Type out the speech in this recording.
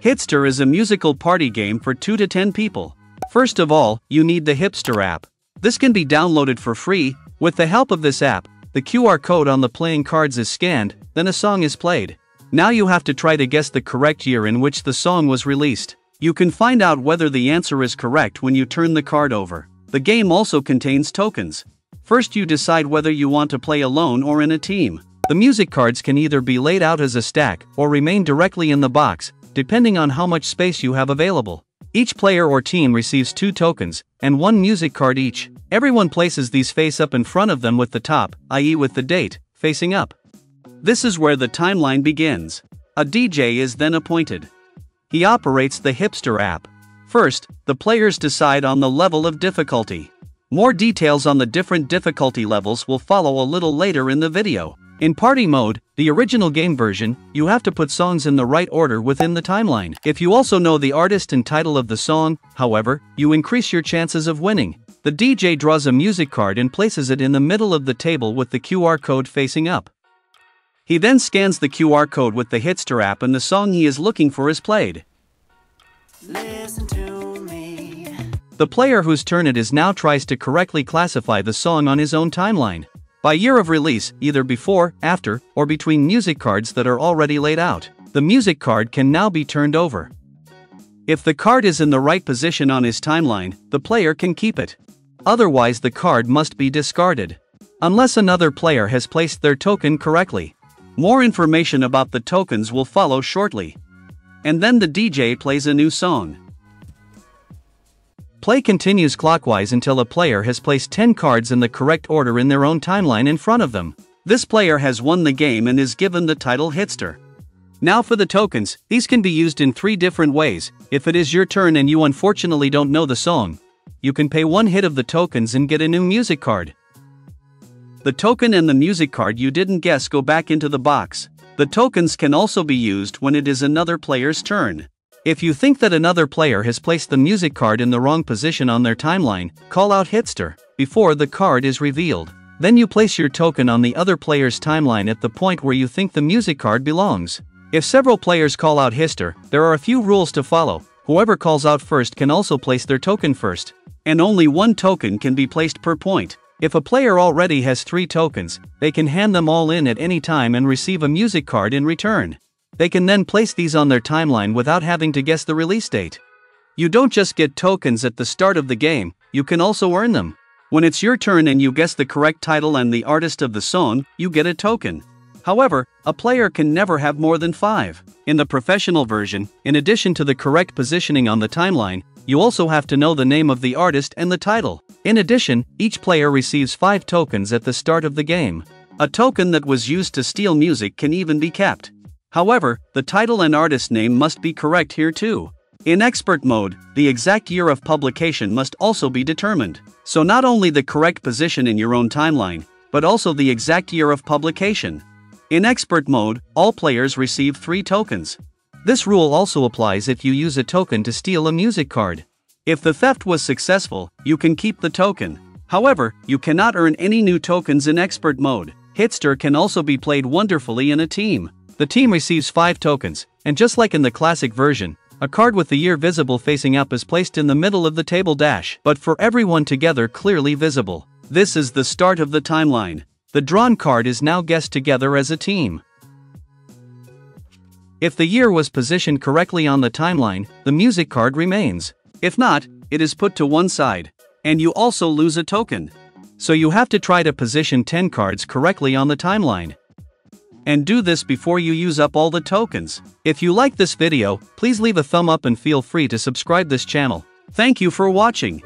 Hitster is a musical party game for 2 to 10 people. First of all, you need the Hitster app. This can be downloaded for free. With the help of this app, the QR code on the playing cards is scanned, then a song is played. Now you have to try to guess the correct year in which the song was released. You can find out whether the answer is correct when you turn the card over. The game also contains tokens. First, you decide whether you want to play alone or in a team. The music cards can either be laid out as a stack or remain directly in the box, depending on how much space you have available. Each player or team receives 2 tokens and 1 music card each. Everyone places these face up in front of them with the top, i.e. with the date, facing up. This is where the timeline begins. A DJ is then appointed. He operates the Hitster app. First, the players decide on the level of difficulty. More details on the different difficulty levels will follow a little later in the video. In party mode, the original game version, you have to put songs in the right order within the timeline. If you also know the artist and title of the song, however, you increase your chances of winning. The DJ draws a music card and places it in the middle of the table with the QR code facing up. He then scans the QR code with the Hitster app and the song he is looking for is played. Listen to me. The player whose turn it is now tries to correctly classify the song on his own timeline. By year of release, either before, after, or between music cards that are already laid out. The music card can now be turned over. If the card is in the right position on his timeline, the player can keep it. Otherwise, the card must be discarded. Unless another player has placed their token correctly. More information about the tokens will follow shortly. And then the DJ plays a new song. Play continues clockwise until a player has placed 10 cards in the correct order in their own timeline in front of them. This player has won the game and is given the title Hitster. Now for the tokens, these can be used in 3 different ways. If it is your turn and you unfortunately don't know the song, you can pay 1 hit of the tokens and get a new music card. The token and the music card you didn't guess go back into the box. The tokens can also be used when it is another player's turn. If you think that another player has placed the music card in the wrong position on their timeline, call out Hitster before the card is revealed. Then you place your token on the other player's timeline at the point where you think the music card belongs. If several players call out Hitster, there are a few rules to follow. Whoever calls out first can also place their token first. And only 1 token can be placed per point. If a player already has 3 tokens, they can hand them all in at any time and receive a music card in return. They can then place these on their timeline without having to guess the release date. You don't just get tokens at the start of the game, you can also earn them. When it's your turn and you guess the correct title and the artist of the song, you get a token. However, a player can never have more than 5. In the professional version, in addition to the correct positioning on the timeline, you also have to know the name of the artist and the title. In addition, each player receives 5 tokens at the start of the game. A token that was used to steal music can even be kept. However, the title and artist name must be correct here too. In expert mode, the exact year of publication must also be determined. So not only the correct position in your own timeline, but also the exact year of publication. In expert mode, all players receive 3 tokens. This rule also applies if you use a token to steal a music card. If the theft was successful, you can keep the token. However, you cannot earn any new tokens in expert mode. Hitster can also be played wonderfully in a team. The team receives 5 tokens, and just like in the classic version, a card with the year visible facing up is placed in the middle of the table dash, but for everyone together clearly visible. This is the start of the timeline. The drawn card is now guessed together as a team. If the year was positioned correctly on the timeline, the music card remains. If not, it is put to one side. And you also lose a token. So you have to try to position 10 cards correctly on the timeline. And do this before you use up all the tokens. If you like this video, please leave a thumb up and feel free to subscribe this channel. Thank you for watching.